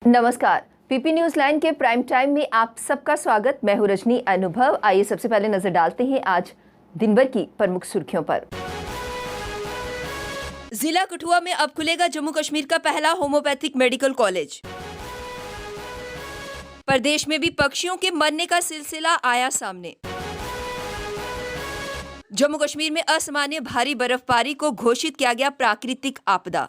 नमस्कार। PP news line के prime time में आप सबका स्वागत। मैं हूं रजनी अनुभव। आइए सबसे पहले नजर डालते हैं आज दिन भर की प्रमुख सुर्खियों पर। जिला कठुआ में अब खुलेगा जम्मू कश्मीर का पहला होम्योपैथिक मेडिकल कॉलेज। प्रदेश में भी पक्षियों के मरने का सिलसिला आया सामने। जम्मू कश्मीर में असामान्य भारी बर्फबारी को घोषित किया गया प्राकृतिक आपदा।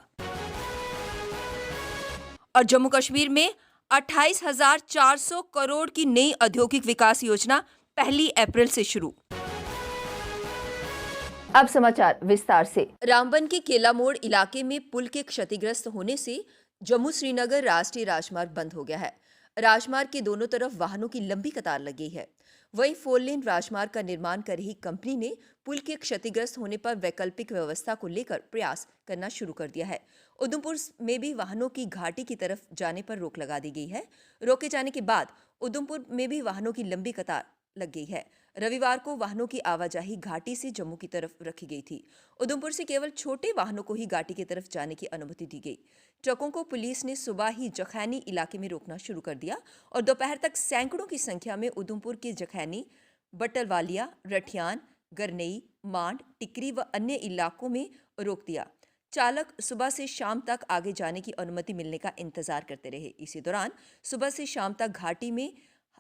और जम्मू कश्मीर में 28,400 करोड़ की नई औद्योगिक विकास योजना 1 अप्रैल से शुरू। अब समाचार विस्तार से। रामबन के केला मोड़ इलाके में पुल के क्षतिग्रस्त होने से जम्मू श्रीनगर राष्ट्रीय राजमार्ग बंद हो गया है। राजमार्ग के दोनों तरफ वाहनों की लंबी कतार लगी है। वहीं 4 लेन राजमार्ग का निर्माण कर रही कंपनी ने पुल के क्षतिग्रस्त होने पर वैकल्पिक व्यवस्था को लेकर प्रयास करना शुरू कर दिया है। उधमपुर में भी वाहनों की घाटी की तरफ जाने पर रोक लगा दी गई है। रोके जाने के बाद उधमपुर में भी वाहनों की लंबी कतार लग गई है। रविवार को वाहनों की आवाजाही घाटी से जम्मू की तरफ रखी गई थी। उधमपुर से केवल छोटे वाहनों को ही घाटी की तरफ जाने की अनुमति दी गई। ट्रकों को पुलिस ने सुबह ही जखैनी इलाके में रोकना शुरू कर दिया और दोपहर तक सैकड़ों की संख्या में उधमपुर के जखैनी, बटलवालिया, रठियान, गरनई, मांड, टिकरी व अन्य इलाकों में रोक दिया। चालक सुबह से शाम तक आगे जाने की अनुमति मिलने का इंतजार करते रहे। इसी दौरान सुबह से शाम तक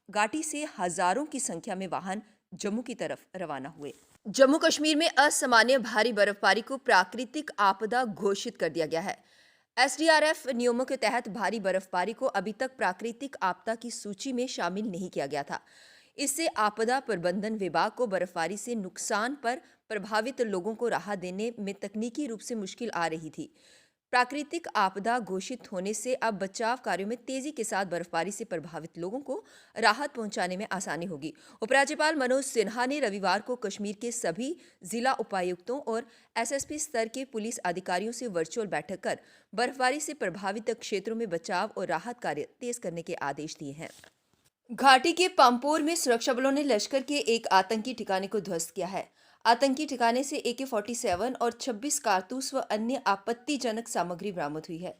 घाटी से हजारों की संख्या में वाहन जम्मू की तरफ रवाना हुए। जम्मू कश्मीर में असामान्य भारी बर्फबारी को प्राकृतिक आपदा घोषित कर दिया गया है। एसडीआरएफ नियमों के तहत भारी बर्फबारी को अभी तक प्राकृतिक आपदा की सूची में शामिल नहीं किया गया था। इससे आपदा प्रबंधन विभाग को बर्फबारी से नुकसान पर प्रभावित लोगों को राहत देने में तकनीकी रूप से मुश्किल आ रही थी। प्राकृतिक आपदा घोषित होने से अब बचाव कार्यों में तेजी के साथ बर्फबारी से प्रभावित लोगों को राहत पहुंचाने में आसानी होगी। उपराज्यपाल मनोज सिन्हा ने रविवार को कश्मीर के सभी जिला उपायुक्तों और एसएसपी स्तर के पुलिस अधिकारियों से वर्चुअल बैठक कर बर्फबारी से प्रभावित क्षेत्रों में बचाव और राहत कार्य तेज करने के आदेश दिए हैं। घाटी के पामपोर में सुरक्षा बलों ने लश्कर के एक आतंकी ठिकाने को ध्वस्त किया है। आतंकी ठिकाने से AK-47 और 26 कारतूस व अन्य आपत्तिजनक सामग्री बरामद हुई है।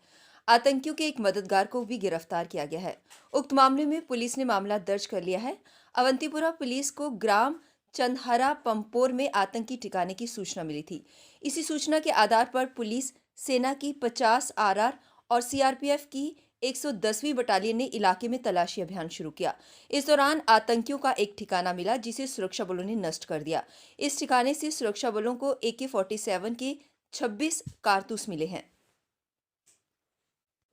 आतंकियों के एक मददगार को भी गिरफ्तार किया गया है। उक्त मामले में पुलिस ने मामला दर्ज कर लिया है। अवंतीपुरा पुलिस को ग्राम चंदहरा पंपोर में आतंकी ठिकाने की सूचना मिली थी। इसी सूचना के आधार पर पुलिस सेना की 50 RR और CRPF की 110वीं बटालियन ने इलाके में तलाशी अभियान शुरू किया। इस दौरान आतंकियों का एक ठिकाना मिला जिसे सुरक्षा बलों ने नष्ट कर दिया। इस ठिकाने से सुरक्षा बलों को AK-47 के 26 कारतूस मिले हैं।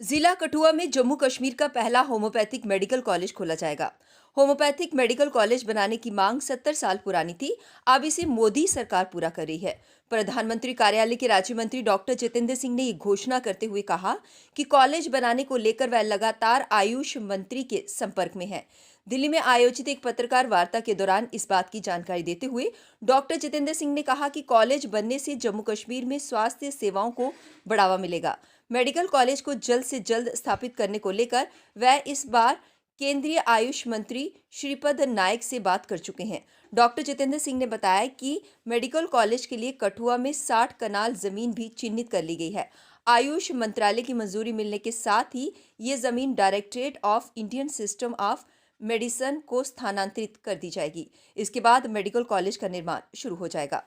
जिला कठुआ में जम्मू कश्मीर का पहला होम्योपैथिक मेडिकल कॉलेज खोला जाएगा। होम्योपैथिक मेडिकल कॉलेज बनाने की मांग 70 साल पुरानी थी। अब इसे मोदी सरकार पूरा कर रही है। प्रधानमंत्री कार्यालय के राज्य मंत्री डॉक्टर जितेंद्र सिंह ने ये घोषणा करते हुए कहा कि कॉलेज बनाने को लेकर वह लगातार आयुष मंत्री के संपर्क में है। दिल्ली में आयोजित एक पत्रकार वार्ता के दौरान इस बात की जानकारी देते हुए डॉक्टर जितेंद्र सिंह ने कहा कि कॉलेज बनने से जम्मू कश्मीर में स्वास्थ्य सेवाओं को बढ़ावा मिलेगा। मेडिकल कॉलेज को जल्द से जल्द स्थापित करने को लेकर वह इस बार केंद्रीय आयुष मंत्री श्रीपद नायक से बात कर चुके हैं। डॉक्टर जितेंद्र सिंह ने बताया कि मेडिकल कॉलेज के लिए कठुआ में 60 कनाल जमीन भी चिन्हित कर ली गई है। आयुष मंत्रालय की मंजूरी मिलने के साथ ही ये जमीन directorate of Indian system of medicine को स्थानांतरित कर दी जाएगी। इसके बाद मेडिकल कॉलेज का निर्माण शुरू हो जाएगा।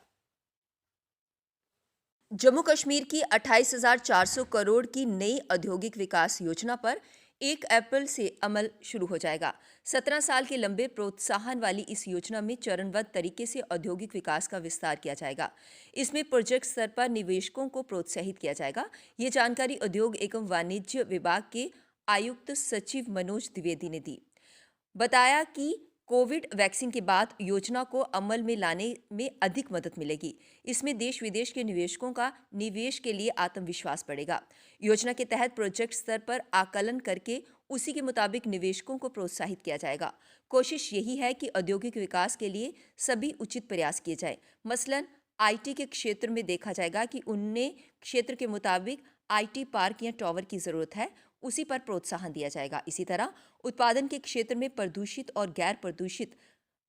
जम्मू कश्मीर की 28,400 करोड़ की नई औद्योगिक विकास योजना पर 1 अप्रैल से अमल शुरू हो जाएगा। 17 साल के लंबे प्रोत्साहन वाली इस योजना में चरणबद्ध तरीके से औद्योगिक विकास का विस्तार किया जाएगा। इसमें प्रोजेक्ट स्तर पर निवेशकों को प्रोत्साहित किया जाएगा। ये जानकारी उद्योग एवं वाणिज्य विभाग के आयुक्त सचिव मनोज द्विवेदी ने दी। बताया कि कोविड वैक्सीन के बाद योजना को अमल में लाने में अधिक मदद मिलेगी। इसमें देश विदेश के निवेशकों का निवेश के लिए आत्मविश्वास बढ़ेगा। योजना के तहत प्रोजेक्ट स्तर पर आकलन करके उसी के मुताबिक निवेशकों को प्रोत्साहित किया जाएगा। कोशिश यही है कि औद्योगिक विकास के लिए सभी उचित प्रयास किए जाएं। मसलन IT के क्षेत्र में देखा जाएगा कि उन्हें क्षेत्र के मुताबिक IT पार्क या टावर की जरूरत है, उसी पर प्रोत्साहन दिया जाएगा। इसी तरह उत्पादन के क्षेत्र में प्रदूषित और गैर प्रदूषित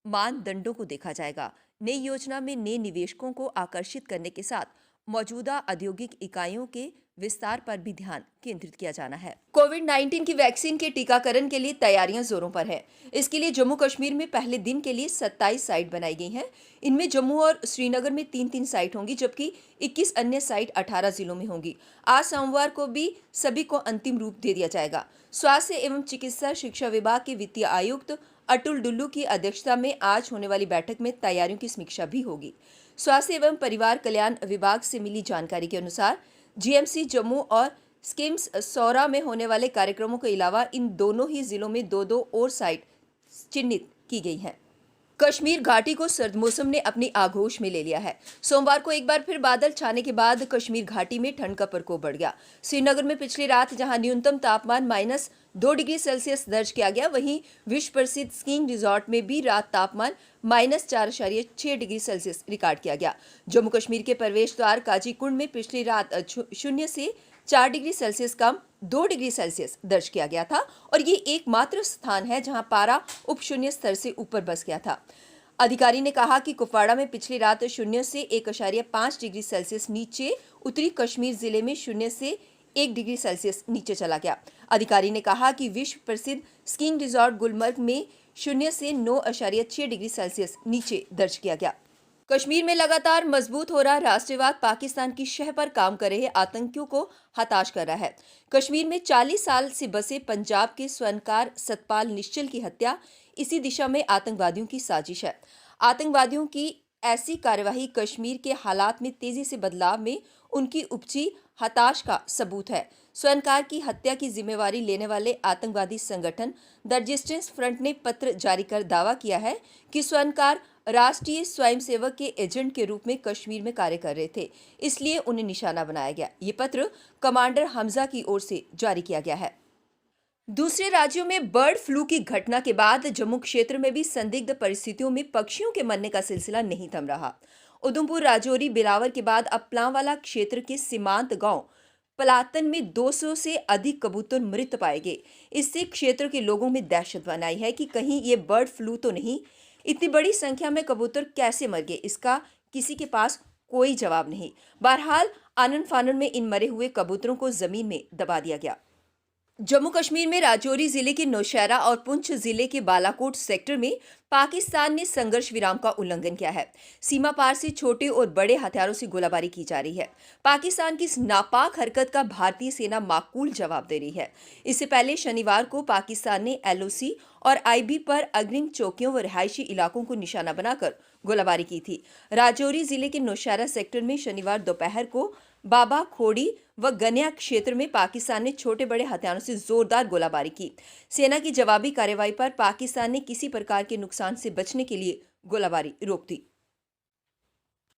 मानदंडों को देखा जाएगा। नई योजना में नए निवेशकों को आकर्षित करने के साथ मौजूदा औद्योगिक इकाइयों के विस्तार पर भी ध्यान केंद्रित किया जाना है। कोविड-19 की वैक्सीन के टीकाकरण के लिए तैयारियां जोरों पर है। इसके लिए जम्मू कश्मीर में पहले दिन के लिए 27 साइट बनाई गई हैं। इनमें जम्मू और श्रीनगर में 3-3 साइट होंगी, जबकि 21 अन्य साइट 18 जिलों में होंगी। आज सोमवार को भी सभी को अंतिम रूप दे दिया जाएगा। स्वास्थ्य एवं चिकित्सा शिक्षा विभाग के वित्तीय आयुक्त अतुल डुल्लू की अध्यक्षता में आज होने वाली बैठक में तैयारियों की समीक्षा भी होगी। स्वास्थ्य एवं परिवार कल्याण विभाग से मिली जानकारी के अनुसार जीएमसी जम्मू और स्किम्स सौरा में होने वाले कार्यक्रमों के अलावा इन दोनों ही जिलों में 2-2 और साइट चिन्हित की गई हैं। कश्मीर घाटी को सर्द मौसम ने अपनी आगोश में ले लिया है। सोमवार को एक बार फिर बादल छाने के बाद कश्मीर घाटी में ठंड का प्रकोप बढ़ गया। श्रीनगर में पिछली रात जहां न्यूनतम तापमान -2 डिग्री सेल्सियस दर्ज किया गया, वहीं विश्व प्रसिद्ध स्कीइंग रिजॉर्ट में भी रात तापमान -4.6 डिग्री सेल्सियस रिकॉर्ड किया गया। जम्मू कश्मीर के प्रवेश द्वार काजीकुंड में पिछली रात 0 से 4 डिग्री सेल्सियस कम 2 डिग्री सेल्सियस दर्ज किया गया था और ये एकमात्र स्थान है जहां पारा उप शून्य स्तर से ऊपर बस गया था। अधिकारी ने कहा कि कुपवाड़ा में पिछली रात 0 से 1.5 डिग्री सेल्सियस नीचे, उत्तरी कश्मीर जिले में 0 से 1 डिग्री सेल्सियस नीचे चला गया। अधिकारी ने कहा कि विश्व प्रसिद्ध स्कीइंग रिजॉर्ट गुलमर्ग में 0 से 9.6 डिग्री सेल्सियस नीचे दर्ज किया गया। कश्मीर में लगातार मजबूत हो रहा राष्ट्रवाद पाकिस्तान की शह पर काम कर रहे आतंकियों को हताश कर रहा है। कश्मीर में 40 साल से बसे पंजाब के स्वर्णकार सतपाल निश्चल की हत्या इसी दिशा में आतंकवादियों की साजिश है। आतंकवादियों की ऐसी कार्यवाही कश्मीर के हालात में तेजी से बदलाव में उनकी उपजी हताश का सबूत है। स्वर्णकार की हत्या की जिम्मेवारी लेने वाले आतंकवादी संगठन द रेजिस्टेंस फ्रंट ने पत्र जारी कर दावा किया है कि स्वर्णकार राष्ट्रीय स्वयंसेवक के एजेंट के रूप में कश्मीर में कार्य कर रहे थे, इसलिए उन्हें निशाना बनाया गया। ये पत्र कमांडर हमजा की ओर से जारी किया गया है। दूसरे राज्यों में बर्ड फ्लू की घटना के बाद जम्मू क्षेत्र में भी संदिग्ध परिस्थितियों में पक्षियों के मरने का सिलसिला नहीं थम रहा। उधमपुर, राजौरी, बिलावर के बाद अब प्लांवाला क्षेत्र के सीमांत गांव पलातन में 200 से अधिक कबूतर मृत पाए गए। इससे क्षेत्र के लोगों में दहशत बनाई है कि कहीं ये बर्ड फ्लू तो नहीं। इतनी बड़ी संख्या में कबूतर कैसे मर गए, इसका किसी के पास कोई जवाब नहीं। बहरहाल आनन फानन में इन मरे हुए कबूतरों को जमीन में दबा दिया गया। जम्मू कश्मीर में राजौरी जिले के नौशहरा और पुंछ जिले के बालाकोट सेक्टर में पाकिस्तान ने संघर्ष विराम का उल्लंघन किया है। सीमा पार से छोटे और बड़े हथियारों से गोलाबारी की जा रही है। पाकिस्तान की इस नापाक हरकत का भारतीय सेना माकूल जवाब दे रही है। इससे पहले शनिवार को पाकिस्तान ने LOC और IB पर अग्रिम चौकियों व रिहायशी इलाकों को निशाना बनाकर गोलाबारी की थी। राजौरी जिले के नौशहरा सेक्टर में शनिवार दोपहर को बाबा खोड़ी व गन्या क्षेत्र में पाकिस्तान ने छोटे बड़े हथियारों से जोरदार गोलाबारी की। सेना की जवाबी कार्रवाई पर पाकिस्तान ने किसी प्रकार के नुकसान से बचने के लिए गोलाबारी रोक दी।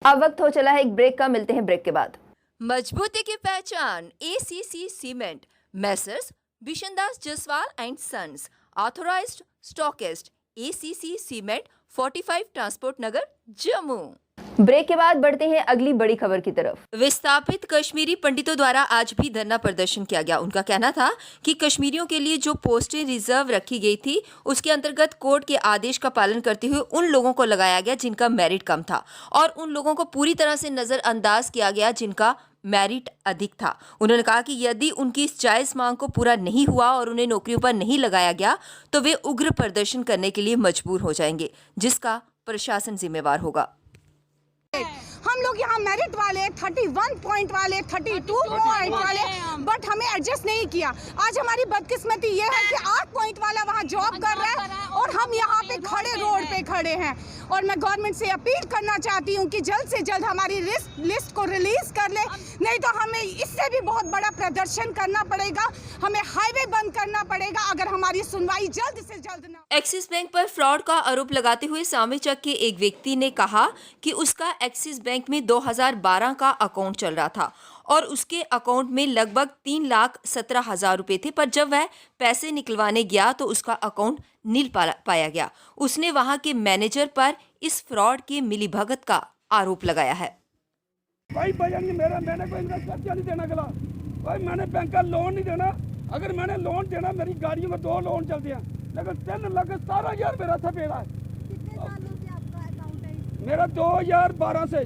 अब वक्त हो चला है एक ब्रेक का, मिलते हैं ब्रेक के बाद। मजबूती की पहचान ACC cement, messrs Bishandas Jaswal and sons, authorised stockist, ACC cement, 45 transport Nagar, Jammu. Break के बाद बढ़ते हैं अगली बड़ी खबर की तरफ। विस्थापित कश्मीरी पंडितों द्वारा आज भी धरना प्रदर्शन किया गया। उनका कहना था कि कश्मीरियों के लिए जो पोस्टें रिजर्व रखी गई थी, उसके अंतर्गत कोर्ट के आदेश का पालन करते हुए उन लोगों को लगाया गया जिनका मेरिट कम था और उन लोगों को पूरी तरह से नजरअंदाज किया गया जिनका मेरिट अधिक था। उन्होंने कहा कि यदि उनकी इस जायज मांग को पूरा नहीं हुआ और उन्हें नौकरियों पर नहीं लगाया गया तो वे उग्र प्रदर्शन करने के लिए मजबूर हो जाएंगे, जिसका प्रशासन जिम्मेवार होगा। हम लोग यहाँ मेरिट वाले 31 पॉइंट वाले 32 पॉइंट वाले, बट हमें एडजस्ट नहीं किया। आज हमारी बदकिस्मती ये है कि 8 पॉइंट वाला वहाँ जॉब कर रहा है और हम यहाँ पे खड़े रोड पे खड़े हैं। और मैं गवर्नमेंट से अपील करना चाहती हूँ कि जल्द से जल्द हमारी लिस्ट को रिलीज कर ले, नहीं तो हमें इससे भी बहुत बड़ा प्रदर्शन करना पड़ेगा। हमें हाईवे बंद करना पड़ेगा अगर हमारी सुनवाई जल्द से जल्द ना। एक्सिस बैंक पर फ्रॉड का आरोप लगाते हुए सामेचक के एक व्यक्ति ने कहा कि उसका एक्सिस बैंक में 2012 का अकाउंट चल रहा था और उसके अकाउंट में लगभग 3,17,000 रुपए थे, पर जब वह पैसे निकलवाने गया तो उसका अकाउंट नील पाया गया। उसने वहां के मैनेजर पर इस फ्रॉड के मिलीभगत का आरोप लगाया है। भाई मैंने कोई खर्चा नहीं देना गला, भाई मैंने बैंक का लोन नहीं देना। अगर मैंने लोन देना, मेरी गाड़ियों में 2 लोन चलते हैं, लेकिन 3,17,000 मेरा था पेड़ा है। कितने सालों से आपका अकाउंट है? मेरा 2012 से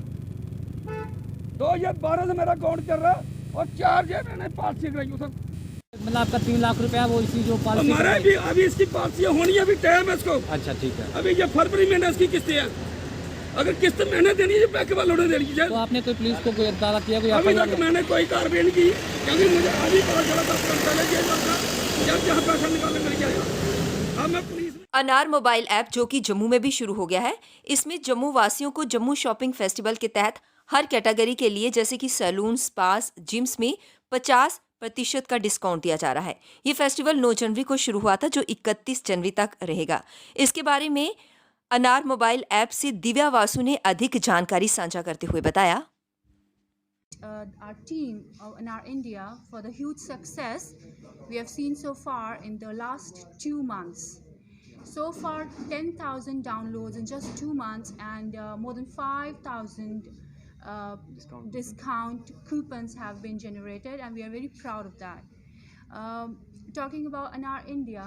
2012 से मेरा अकाउंट चल रहा है और 4 जो मैंने पॉलिसी कराई उस मतलब आपका 3 लाख रुपया वो इसी जो पॉलिसी हमारा भी अभी इसकी पॉलिसी होनी है, अभी टाइम है इसको। अच्छा ठीक है। अभी ये फरवरी महीने इसकी किस्तें हैं, अगर किस्त मैंने देनी है बैंक वालों ने देनी है। तो आपने कोई पुलिस को कोई इत्तला किया, कोई अभी FIR तक मैंने कोई कार्रवाई नहीं की, क्योंकि मुझे आज ही पता चला 10 घंटे पहले ये लड़का जब जहाँ पैसा निकालने मिल गया। अब मैं पुलिस अनार मोबाइल ऐप जो कि जम्मू में भी शुरू हो गया है, इसमें जम्मू वासियों को जम्मू शॉपिंग फेस्टिवल के तहत हर कैटेगरी के लिए जैसे कि सैलून, स्पास, जिम्स में 50% का डिस्काउंट दिया जा रहा है। ये फेस्टिवल 9 जनवरी को शुरू हुआ था जो 31 जनवरी तक रहेगा। इसके बारे में अनार मोबाइल ऐप से दिव्या वासु ने अधिक जानकारी साझा करते हुए बताया। Our team in our India for the huge success we have seen so far in the last 2 months. So far 10,000 downloads in just 2 months and more than 5,000 discount coupons have been generated and we are very proud of that. Talking about Anar India,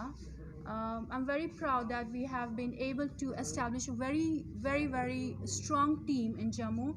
I'm very proud that we have been able to establish a very strong team in Jammu.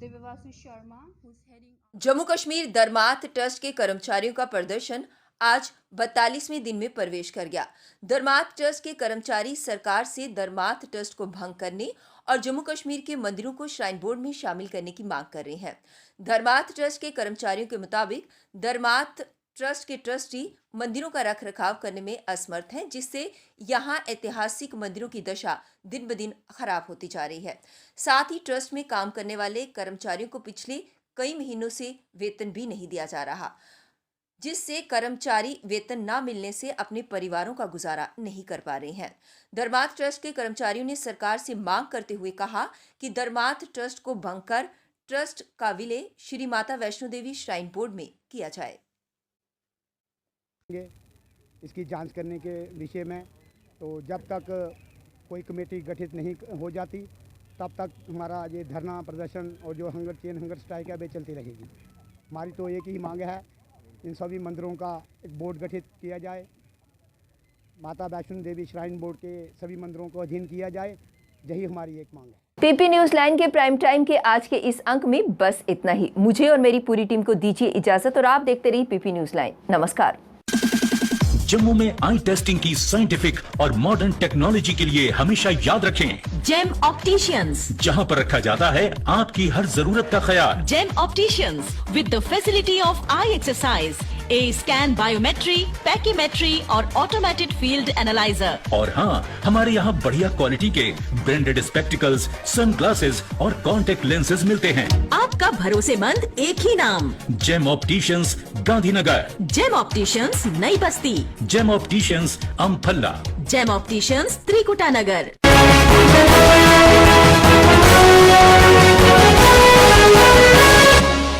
Divyasu Sharma, who's heading. Jammu Kashmir धर्मार्थ trust के कर्मचारियों का प्रदर्शन आज 42वें दिन में प्रवेश कर गया। धर्मार्थ ट्रस्ट के कर्मचारी सरकार से धर्मार्थ ट्रस्ट को भंग करने और जम्मू कश्मीर के मंदिरों को श्राइन बोर्ड में शामिल करने की मांग कर रहे हैं। धर्मार्थ ट्रस्ट के कर्मचारियों के मुताबिक धर्मार्थ ट्रस्ट के ट्रस्टी मंदिरों का रख रखाव करने में असमर्थ हैं, जिससे यहाँ ऐतिहासिक मंदिरों की दशा दिन ब दिन खराब होती जा रही है। साथ ही ट्रस्ट में काम करने वाले कर्मचारियों को पिछले कई महीनों से वेतन भी नहीं दिया जा रहा, जिससे कर्मचारी वेतन न मिलने से अपने परिवारों का गुजारा नहीं कर पा रहे हैं। धर्मार्थ ट्रस्ट के कर्मचारियों ने सरकार से मांग करते हुए कहा कि धर्मार्थ ट्रस्ट को भंग कर ट्रस्ट का विलय श्री माता वैष्णो देवी श्राइन बोर्ड में किया जाए। इसकी जांच करने के विषय में, तो जब तक कोई कमेटी गठित नहीं हो जाती तब तक हमारा ये धरना प्रदर्शन और जो हंगर स्ट्राइक है वे चलती रहेगी। हमारी तो एक ही मांग है, इन सभी मंदिरों का एक बोर्ड गठित किया जाए, माता वैष्णो देवी श्राइन बोर्ड के सभी मंदिरों को अधीन किया जाए, यही हमारी एक मांग है। पीपी न्यूज लाइन के प्राइम टाइम के आज के इस अंक में बस इतना ही। मुझे और मेरी पूरी टीम को दीजिए इजाजत और आप देखते रहिए पीपी न्यूज लाइन। नमस्कार। जम्मू में आई टेस्टिंग की साइंटिफिक और मॉडर्न टेक्नोलॉजी के लिए हमेशा याद रखें जेम ऑप्टिशियंस, जहां पर रखा जाता है आपकी हर जरूरत का ख्याल। Gem opticians with the facility of eye exercise, a scan, biometry, pachymetry और ऑटोमेटेड फील्ड एनालाइजर। और हाँ, हमारे यहाँ बढ़िया क्वालिटी के ब्रांडेड स्पेक्टिकल्स, सनग्लासेस और कॉन्टेक्ट लेंसेज मिलते हैं। आपका भरोसेमंद एक ही नाम, Gem opticians, Gandhinagar. Gem opticians, Nai Basti. Gem opticians, Amphalla. Gem opticians, Trikuta नगर।